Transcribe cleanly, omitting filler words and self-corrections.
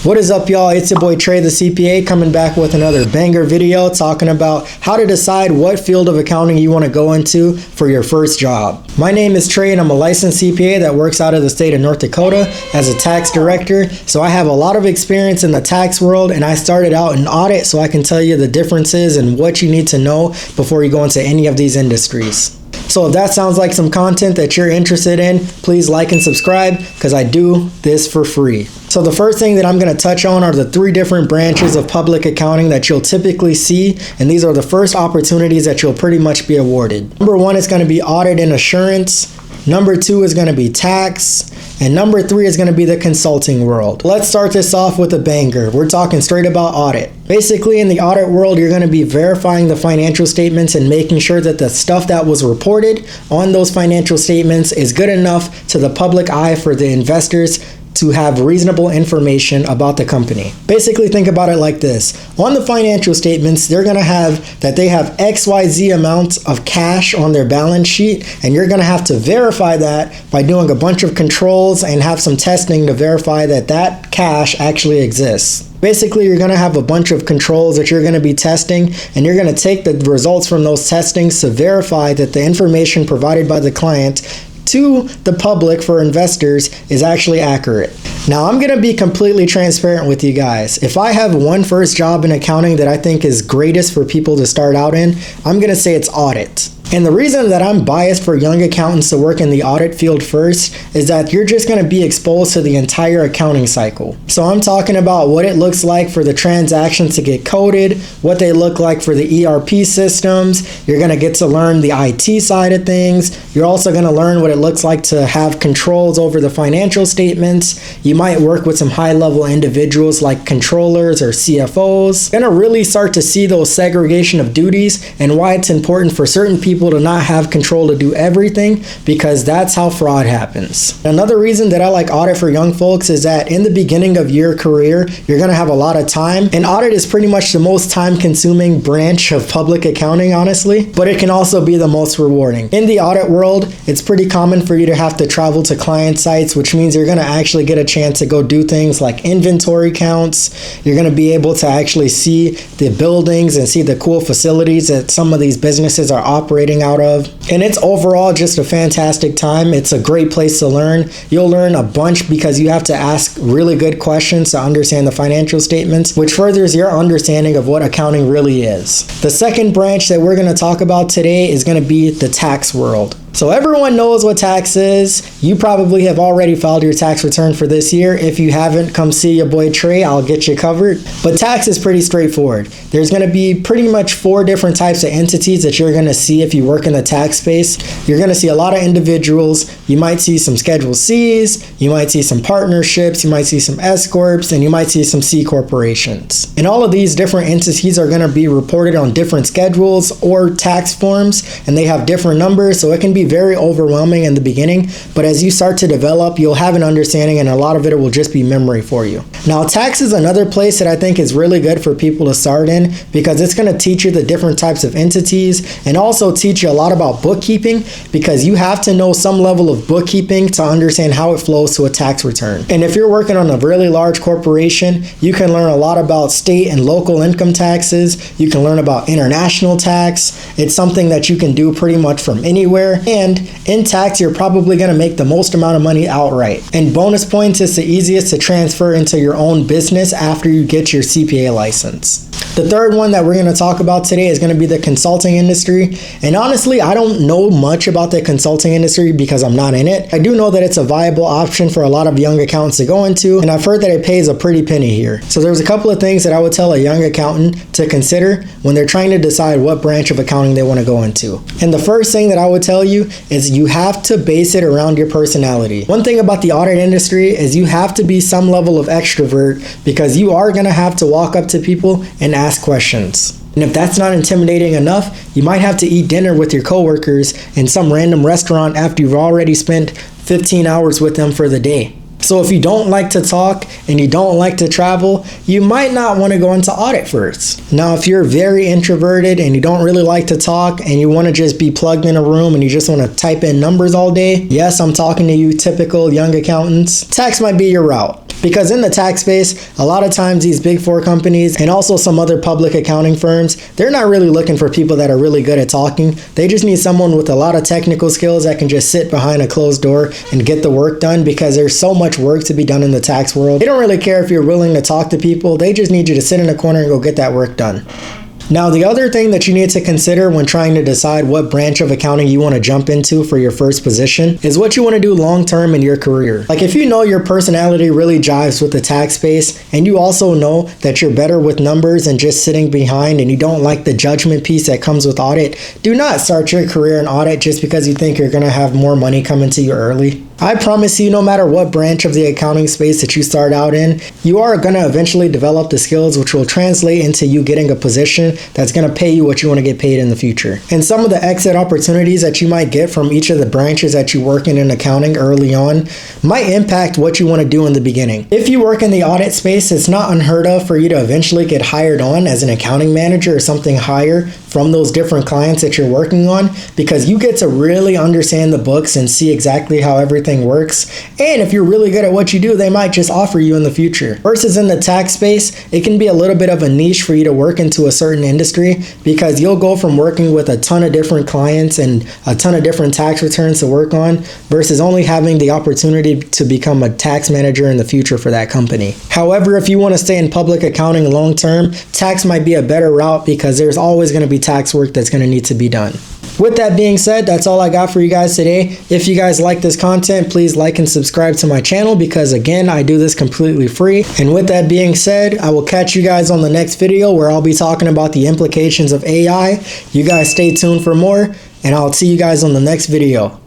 What is up, y'all? It's your boy Trey the CPA coming back with another banger video talking about how to decide what field of accounting you want to go into for your first job. My name is Trey and I'm a licensed CPA that works out of the state of North Dakota as a tax director. So I have a lot of experience in the tax world, and I started out in audit, so I can tell you the differences and what you need to know before you go into any of these industries. So if that sounds like some content that you're interested in, please like and subscribe because I do this for free. So the first thing that I'm going to touch on are the 3 different branches of public accounting that you'll typically see, and these are the first opportunities that you'll pretty much be awarded. Number 1 is going to be audit and assurance. Number 2 is going to be tax. And number 3 is going to be the consulting world. Let's start this off with a banger. We're talking straight about audit. Basically, in the audit world, you're going to be verifying the financial statements and making sure that the stuff that was reported on those financial statements is good enough to the public eye for the investors to have reasonable information about the company. Basically, think about it like this. On the financial statements, they're going to have that they have XYZ amount of cash on their balance sheet, and you're going to have to verify that by doing a bunch of controls and have some testing to verify that that cash actually exists. Basically, you're going to have a bunch of controls that you're going to be testing, and you're going to take the results from those testings to verify that the information provided by the client to the public for investors is actually accurate. Now, I'm going to be completely transparent with you guys. If I have one first job in accounting that I think is greatest for people to start out in, I'm going to say it's audit. And the reason that I'm biased for young accountants to work in the audit field first is that you're just going to be exposed to the entire accounting cycle. So I'm talking about what it looks like for the transactions to get coded, what they look like for the ERP systems. You're going to get to learn the IT side of things. You're also going to learn what it looks like to have controls over the financial statements. You might work with some high-level individuals like controllers or CFOs. You're going to really start to see those segregation of duties and why it's important for certain people to not have control to do everything, because that's how fraud happens. Another reason that I like audit for young folks is that in the beginning of your career, you're going to have a lot of time, and audit is pretty much the most time-consuming branch of public accounting, honestly, but it can also be the most rewarding. In the audit world, it's pretty common for you to have to travel to client sites, which means you're going to actually get a chance to go do things like inventory counts. You're going to be able to actually see the buildings and see the cool facilities that some of these businesses are operating out of, and it's overall just a fantastic time. It's a great place to learn. You'll learn a bunch because you have to ask really good questions to understand the financial statements, which furthers your understanding of what accounting really is. The second branch that we're going to talk about today is going to be the tax world. So everyone knows what tax is. You probably have already filed your tax return for this year. If you haven't, come see your boy Trey. I'll get you covered. But tax is pretty straightforward. There's going to be pretty much 4 different types of entities that you're going to see if you work in the tax space. You're going to see a lot of individuals. You might see some Schedule Cs. You might see some partnerships. You might see some S Corps, and you might see some C corporations. And all of these different entities are going to be reported on different schedules or tax forms, and they have different numbers, so it can be very overwhelming in the beginning, but as you start to develop, you'll have an understanding, and a lot of it will just be memory for you. Now, tax is another place that I think is really good for people to start in because it's going to teach you the different types of entities and also teach you a lot about bookkeeping, because you have to know some level of bookkeeping to understand how it flows to a tax return. And if you're working on a really large corporation, you can learn a lot about state and local income taxes. You can learn about international tax. It's something that you can do pretty much from anywhere. And in tax, you're probably going to make the most amount of money outright. And bonus points, is the easiest to transfer into your own business after you get your CPA license. The third one that we're going to talk about today is going to be the consulting industry. And honestly, I don't know much about the consulting industry because I'm not in it. I do know that it's a viable option for a lot of young accountants to go into, and I've heard that it pays a pretty penny here. So there's a couple of things that I would tell a young accountant to consider when they're trying to decide what branch of accounting they want to go into. And the first thing that I would tell you is you have to base it around your personality. One thing about the audit industry is you have to be some level of extrovert, because you are going to have to walk up to people and ask questions. And if that's not intimidating enough, you might have to eat dinner with your coworkers in some random restaurant after you've already spent 15 hours with them for the day. So if you don't like to talk and you don't like to travel, you might not want to go into audit first. Now, if you're very introverted and you don't really like to talk and you want to just be plugged in a room and you just want to type in numbers all day, yes, I'm talking to you typical young accountants, tax might be your route. Because in the tax space, a lot of times these big four companies and also some other public accounting firms, they're not really looking for people that are really good at talking. They just need someone with a lot of technical skills that can just sit behind a closed door and get the work done, because there's so much work to be done in the tax world. They don't really care if you're willing to talk to people. They just need you to sit in a corner and go get that work done. Now, the other thing that you need to consider when trying to decide what branch of accounting you want to jump into for your first position is what you want to do long term in your career. Like, if you know your personality really jives with the tax space, and you also know that you're better with numbers and just sitting behind, and you don't like the judgment piece that comes with audit, do not start your career in audit just because you think you're going to have more money coming to you early. I promise you, no matter what branch of the accounting space that you start out in, you are going to eventually develop the skills which will translate into you getting a position that's going to pay you what you want to get paid in the future. And some of the exit opportunities that you might get from each of the branches that you work in accounting early on might impact what you want to do in the beginning. If you work in the audit space, it's not unheard of for you to eventually get hired on as an accounting manager or something higher from those different clients that you're working on, because you get to really understand the books and see exactly how everything works. And if you're really good at what you do, they might just offer you in the future. Versus in the tax space, it can be a little bit of a niche for you to work into a certain industry, because you'll go from working with a ton of different clients and a ton of different tax returns to work on versus only having the opportunity to become a tax manager in the future for that company. However, if you want to stay in public accounting long term, tax might be a better route, because there's always going to be tax work that's going to need to be done. With that being said, that's all I got for you guys today. If you guys like this content, please like and subscribe to my channel, because again, I do this completely free. And with that being said, I will catch you guys on the next video where I'll be talking about the implications of AI. You guys stay tuned for more, and I'll see you guys on the next video.